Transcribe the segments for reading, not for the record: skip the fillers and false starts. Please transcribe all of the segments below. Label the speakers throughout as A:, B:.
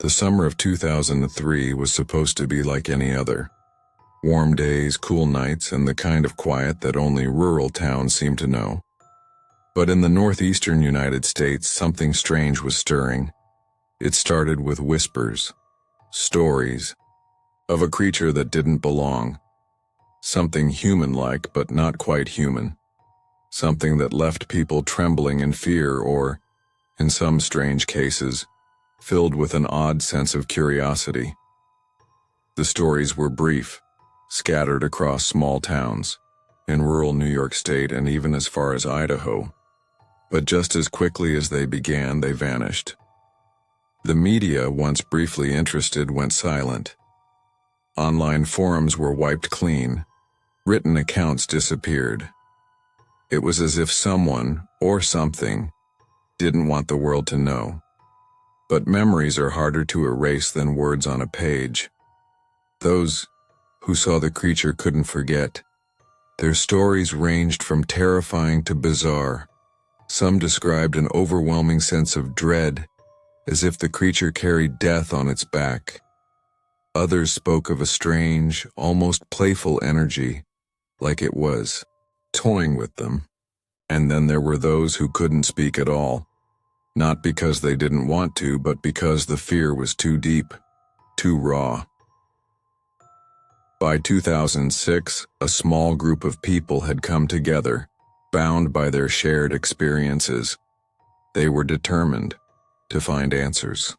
A: The summer of 2003 was supposed to be like any other. Warm days, cool nights, and the kind of quiet that only rural towns seem to know. But in the northeastern United States, something strange was stirring. It started with whispers, stories, of a creature that didn't belong. Something human-like, but not quite human. Something that left people trembling in fear or, in some strange cases, filled with an odd sense of curiosity. The stories were brief, scattered across small towns, in rural New York State and even as far as Idaho. But just as quickly as they began, they vanished. The media, once briefly interested, went silent. Online forums were wiped clean. Written accounts disappeared. It was as if someone, or something, didn't want the world to know. But memories are harder to erase than words on a page. Those who saw the creature couldn't forget. Their stories ranged from terrifying to bizarre. Some described an overwhelming sense of dread, as if the creature carried death on its back. Others spoke of a strange, almost playful energy, like it was toying with them. And then there were those who couldn't speak at all, not because they didn't want to, but because the fear was too deep, too raw. By 2006, a small group of people had come together, bound by their shared experiences. They were determined to find answers.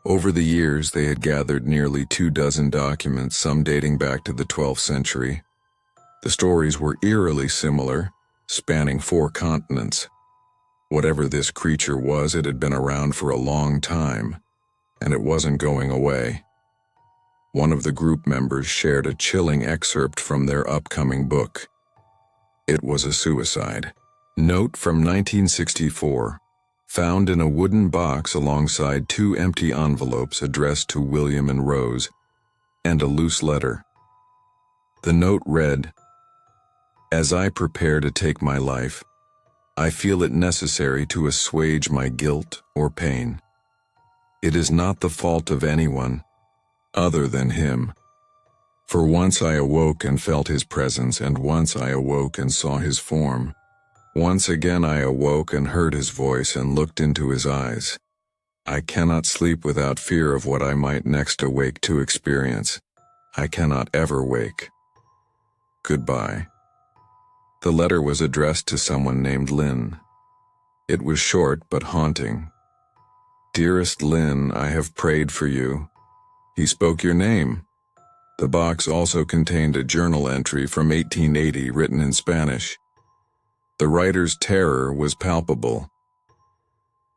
A: Over the years, they had gathered nearly 24 documents, some dating back to the 12th century. The stories were eerily similar, spanning 4 continents. Whatever this creature was, it had been around for a long time, and it wasn't going away. One of the group members shared a chilling excerpt from their upcoming book. It was a suicide. Note from 1964, found in a wooden box alongside 2 empty envelopes addressed to William and Rose, and a loose letter. The note read, "As I prepare to take my life, I feel it necessary to assuage my guilt or pain. It is not the fault of anyone other than him. For once I awoke and felt his presence, and once I awoke and saw his form. Once again I awoke and heard his voice and looked into his eyes. I cannot sleep without fear of what I might next awake to experience. I cannot ever wake. Goodbye." The letter was addressed to someone named Lynn. It was short but haunting. "Dearest Lynn, I have prayed for you." He spoke your name. The box also contained a journal entry from 1880 written in Spanish. The writer's terror was palpable.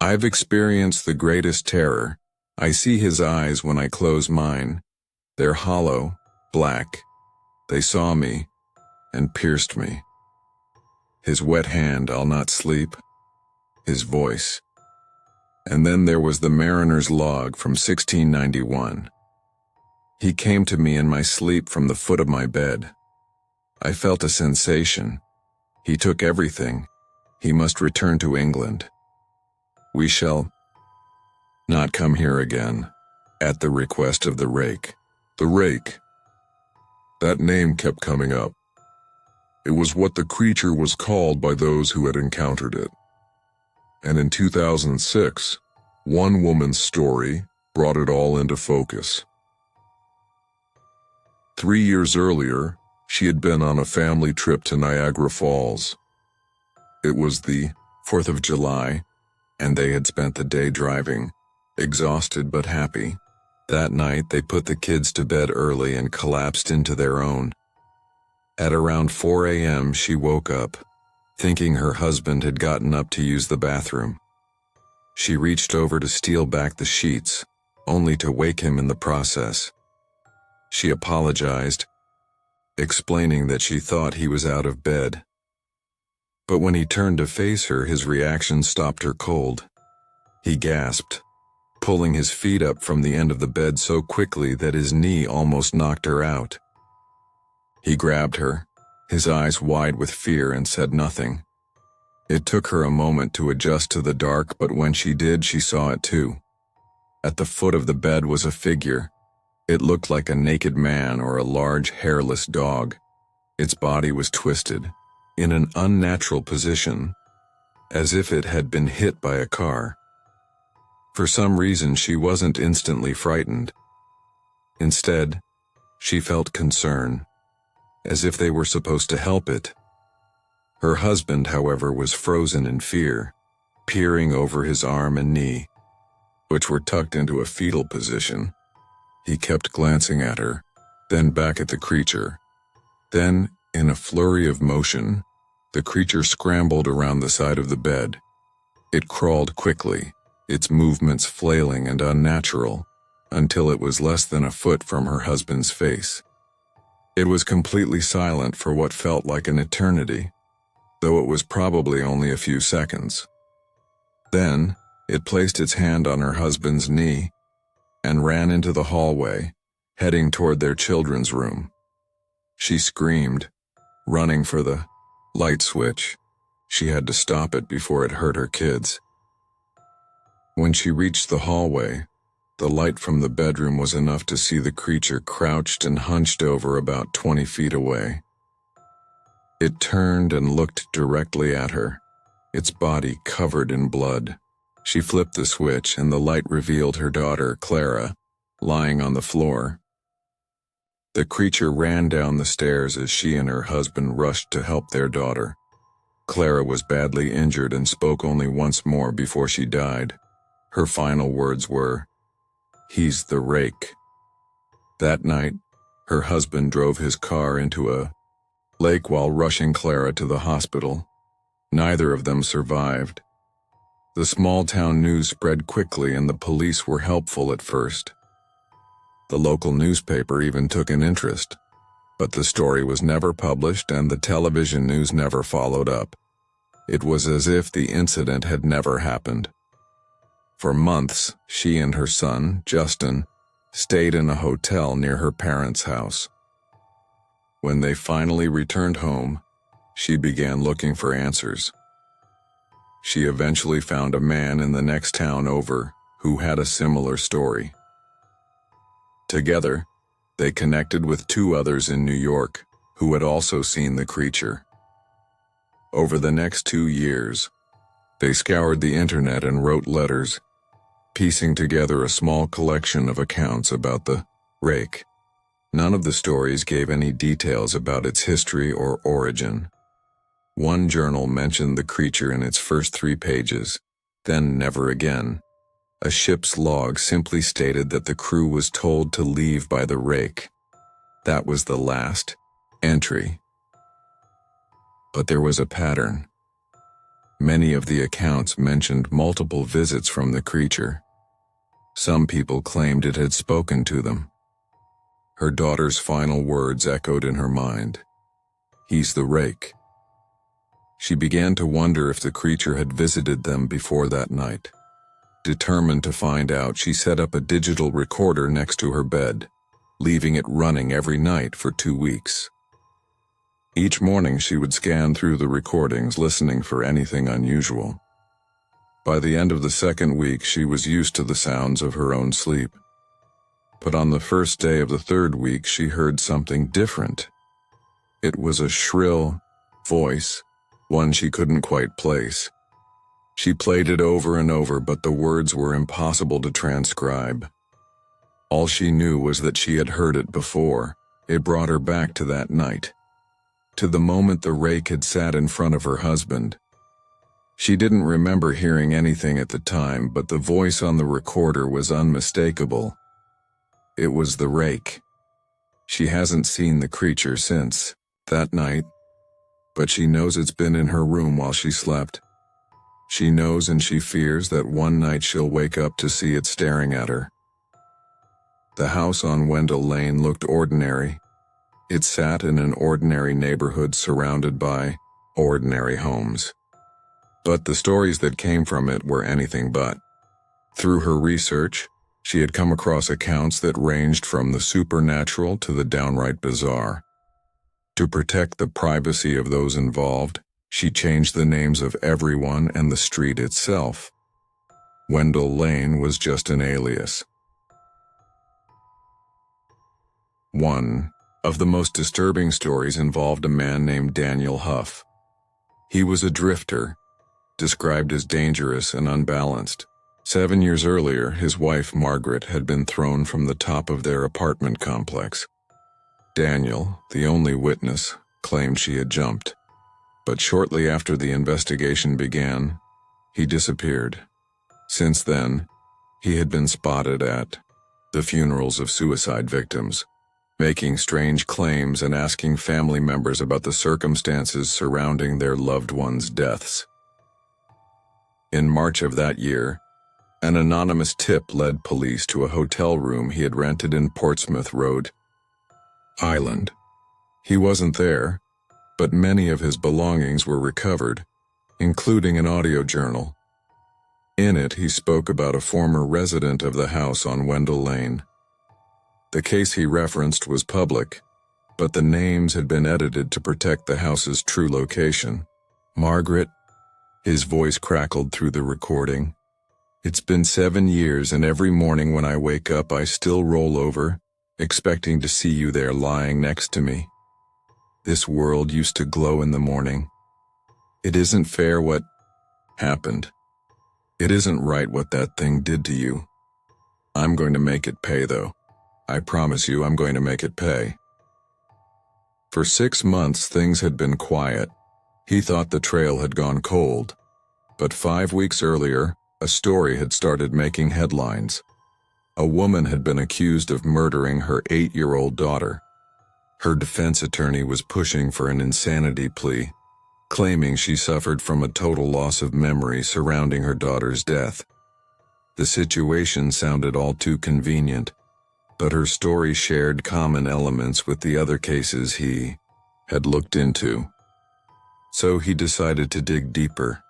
A: "I've experienced the greatest terror. I see his eyes when I close mine. They're hollow, black. They saw me and pierced me. His wet hand, I'll not sleep. His voice." And then there was the mariner's log from 1691. "He came to me in my sleep from the foot of my bed. I felt a sensation. He took everything. He must return to England. We shall not come here again." At the request of the Rake. The Rake. That name kept coming up. It was what the creature was called by those who had encountered it. And in 2006, one woman's story brought it all into focus. 3 years earlier, she had been on a family trip to Niagara Falls. It was the 4th of July, and they had spent the day driving, exhausted but happy. That night, they put the kids to bed early and collapsed into their own. At around 4 a.m., she woke up, thinking her husband had gotten up to use the bathroom. She reached over to steal back the sheets, only to wake him in the process. She apologized, explaining that she thought he was out of bed. But when he turned to face her, his reaction stopped her cold. He gasped, pulling his feet up from the end of the bed so quickly that his knee almost knocked her out. He grabbed her, his eyes wide with fear, and said nothing. It took her a moment to adjust to the dark, but when she did, she saw it too. At the foot of the bed was a figure. It looked like a naked man or a large hairless dog. Its body was twisted, in an unnatural position, as if it had been hit by a car. For some reason, she wasn't instantly frightened. Instead, she felt concern, as if they were supposed to help it. Her husband, however, was frozen in fear, peering over his arm and knee, which were tucked into a fetal position. He kept glancing at her, then back at the creature. Then, in a flurry of motion, the creature scrambled around the side of the bed. It crawled quickly, its movements flailing and unnatural, until it was less than a foot from her husband's face. It was completely silent for what felt like an eternity, though it was probably only a few seconds. Then, it placed its hand on her husband's knee and ran into the hallway, heading toward their children's room. She screamed, running for the light switch. She had to stop it before it hurt her kids. When she reached the hallway, the light from the bedroom was enough to see the creature crouched and hunched over about 20 feet away. It turned and looked directly at her, its body covered in blood. She flipped the switch and the light revealed her daughter, Clara, lying on the floor. The creature ran down the stairs as she and her husband rushed to help their daughter. Clara was badly injured and spoke only once more before she died. Her final words were, "He's the Rake." That night, her husband drove his car into a lake while rushing Clara to the hospital. Neither of them survived. The small-town news spread quickly and the police were helpful at first. The local newspaper even took an interest, but the story was never published and the television news never followed up. It was as if the incident had never happened. For months, she and her son, Justin, stayed in a hotel near her parents' house. When they finally returned home, she began looking for answers. She eventually found a man in the next town over who had a similar story. Together, they connected with two others in New York who had also seen the creature. Over the next 2 years, they scoured the internet and wrote letters, piecing together a small collection of accounts about the Rake. None of the stories gave any details about its history or origin. One journal mentioned the creature in its first 3 pages, then never again. A ship's log simply stated that the crew was told to leave by the Rake. That was the last entry. But there was a pattern. Many of the accounts mentioned multiple visits from the creature. Some people claimed it had spoken to them. Her daughter's final words echoed in her mind. "He's the Rake." She began to wonder if the creature had visited them before that night. Determined to find out, she set up a digital recorder next to her bed, leaving it running every night for 2 weeks. Each morning she would scan through the recordings, listening for anything unusual. By the end of the 2nd week, she was used to the sounds of her own sleep. But on the first day of the 3rd week, she heard something different. It was a shrill voice, one she couldn't quite place. She played it over and over, but the words were impossible to transcribe. All she knew was that she had heard it before. It brought her back to that night, to the moment the Rake had sat in front of her husband. She didn't remember hearing anything at the time, but the voice on the recorder was unmistakable. It was the Rake. She hasn't seen the creature since that night, but she knows it's been in her room while she slept. She knows and she fears that one night she'll wake up to see it staring at her. The house on Wendell Lane looked ordinary. It sat in an ordinary neighborhood surrounded by ordinary homes. But the stories that came from it were anything but. Through her research, she had come across accounts that ranged from the supernatural to the downright bizarre. To protect the privacy of those involved, she changed the names of everyone and the street itself. Wendell Lane was just an alias. One of the most disturbing stories involved a man named Daniel Huff. He was a drifter, described as dangerous and unbalanced. 7 years earlier, his wife Margaret had been thrown from the top of their apartment complex. Daniel, the only witness, claimed she had jumped. But shortly after the investigation began, he disappeared. Since then, he had been spotted at the funerals of suicide victims, making strange claims and asking family members about the circumstances surrounding their loved ones' deaths. In March of that year, an anonymous tip led police to a hotel room he had rented in Portsmouth, Rhode Island. He wasn't there, but many of his belongings were recovered, including an audio journal. In it, he spoke about a former resident of the house on Wendell Lane. The case he referenced was public, but the names had been edited to protect the house's true location. Margaret, his voice crackled through the recording. It's been 7 years, and every morning when I wake up, I still roll over, expecting to see you there lying next to me. This world used to glow in the morning. It isn't fair what happened. It isn't right what that thing did to you. I'm going to make it pay, though. I promise you I'm going to make it pay. For 6 months, things had been quiet. He thought the trail had gone cold. But 5 weeks earlier, a story had started making headlines. A woman had been accused of murdering her 8-year-old daughter. Her defense attorney was pushing for an insanity plea, claiming she suffered from a total loss of memory surrounding her daughter's death. The situation sounded all too convenient, but her story shared common elements with the other cases he had looked into. So he decided to dig deeper.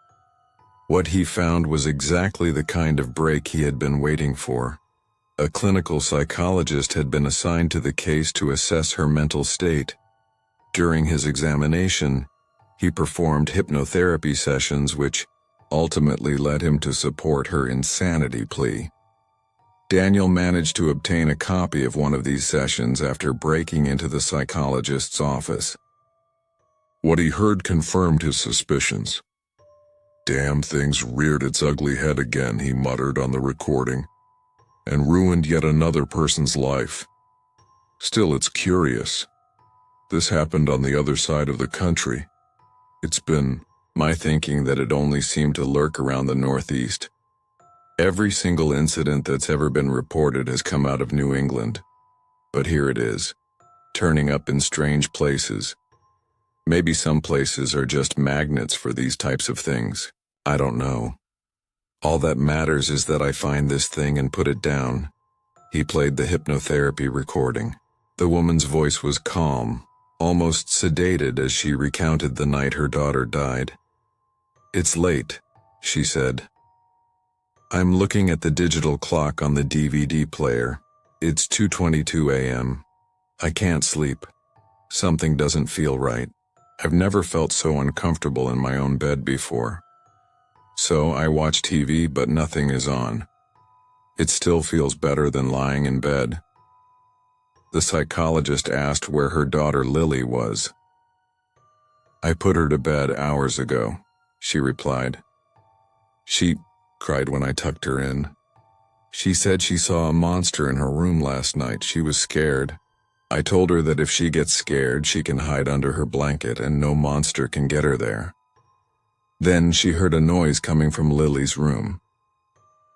A: What he found was exactly the kind of break he had been waiting for. A clinical psychologist had been assigned to the case to assess her mental state. During his examination, he performed hypnotherapy sessions which ultimately led him to support her insanity plea. Daniel managed to obtain a copy of one of these sessions after breaking into the psychologist's office. What he heard confirmed his suspicions. "Damn thing's reared its ugly head again," he muttered on the recording, "and ruined yet another person's life. Still, it's curious. This happened on the other side of the country. It's been my thinking that it only seemed to lurk around the Northeast. Every single incident that's ever been reported has come out of New England. But here it is, turning up in strange places. Maybe some places are just magnets for these types of things. I don't know. All that matters is that I find this thing and put it down." He played the hypnotherapy recording. The woman's voice was calm, almost sedated as she recounted the night her daughter died. "It's late," she said. "I'm looking at the digital clock on the DVD player. It's 2:22 a.m. I can't sleep. Something doesn't feel right. I've never felt so uncomfortable in my own bed before. So I watch TV, but nothing is on. It still feels better than lying in bed." The psychologist asked where her daughter Lily was. "I put her to bed hours ago," she replied. "She cried when I tucked her in. She said she saw a monster in her room last night. She was scared. I told her that if she gets scared, she can hide under her blanket and no monster can get her there. Then she heard a noise coming from Lily's room.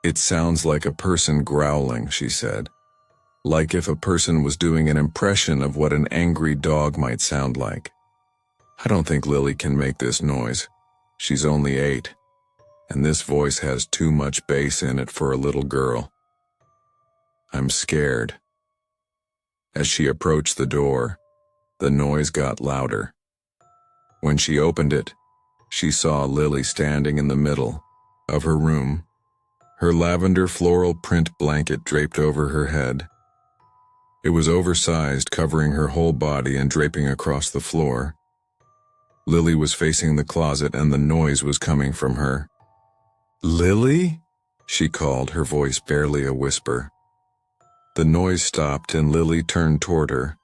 A: It sounds like a person growling," she said. "Like if a person was doing an impression of what an angry dog might sound like. I don't think Lily can make this noise. She's only 8. And this voice has too much bass in it for a little girl. I'm scared." As she approached the door, the noise got louder. When she opened it, she saw Lily standing in the middle of her room, her lavender floral print blanket draped over her head. It was oversized, covering her whole body and draping across the floor. Lily was facing the closet and the noise was coming from her. "Lily?" she called, her voice barely a whisper. The noise stopped and Lily turned toward her,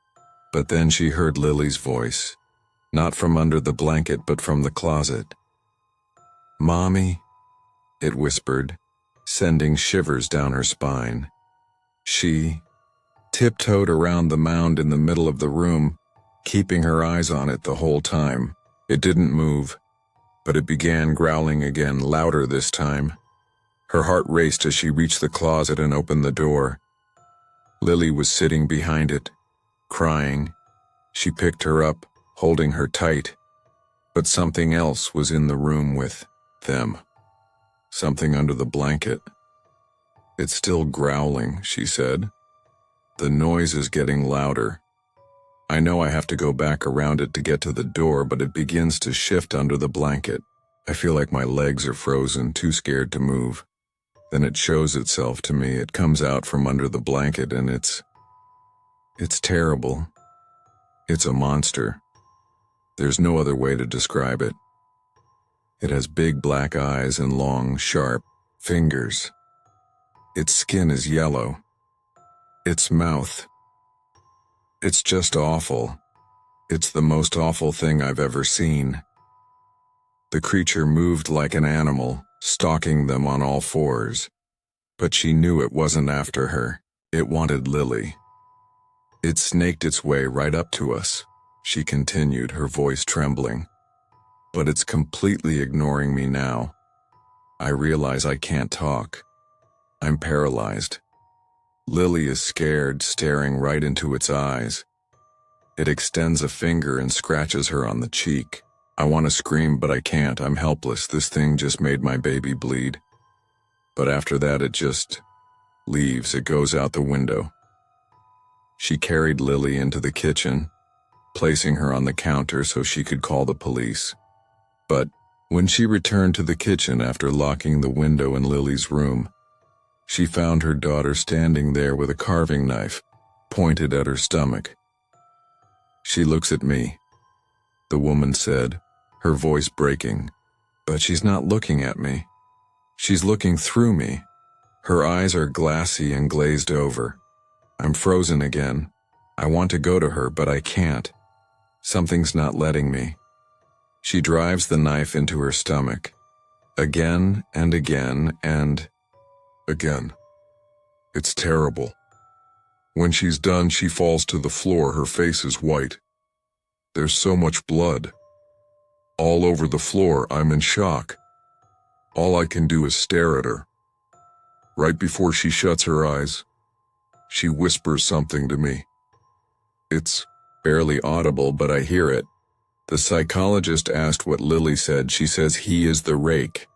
A: but then she heard Lily's voice, not from under the blanket but from the closet. "Mommy," it whispered, sending shivers down her spine. She tiptoed around the mound in the middle of the room, keeping her eyes on it the whole time. It didn't move, but it began growling again, louder this time. Her heart raced as she reached the closet and opened the door. Lily was sitting behind it, crying. She picked her up, holding her tight. But something else was in the room with them. Something under the blanket. "It's still growling," she said. "The noise is getting louder. I know I have to go back around it to get to the door, but it begins to shift under the blanket. I feel like my legs are frozen, too scared to move. Then it shows itself to me. It comes out from under the blanket and it's terrible. It's a monster. There's no other way to describe it. It has big black eyes and long, sharp fingers. Its skin is yellow. Its mouth. It's just awful. It's the most awful thing I've ever seen." The creature moved like an animal, stalking them on all fours. But she knew it wasn't after her. It wanted Lily. "It snaked its way right up to us," she continued, her voice trembling. "But it's completely ignoring me now. I realize I can't talk. I'm paralyzed. Lily is scared, staring right into its eyes. It extends a finger and scratches her on the cheek. I want to scream, but I can't. I'm helpless. This thing just made my baby bleed. But after that, it just leaves. It goes out the window." She carried Lily into the kitchen, placing her on the counter so she could call the police. But when she returned to the kitchen after locking the window in Lily's room, she found her daughter standing there with a carving knife pointed at her stomach. "She looks at me," the woman said, her voice breaking. "But she's not looking at me. She's looking through me. Her eyes are glassy and glazed over. I'm frozen again. I want to go to her, but I can't. Something's not letting me." She drives the knife into her stomach, again and again and again. It's terrible. When she's done, she falls to the floor. Her face is white. There's so much blood. All over the floor. I'm in shock. All I can do is stare at her. Right before she shuts her eyes, she whispers something to me. It's barely audible, but I hear it. The psychologist asked what Lily said. She says he is the Rake.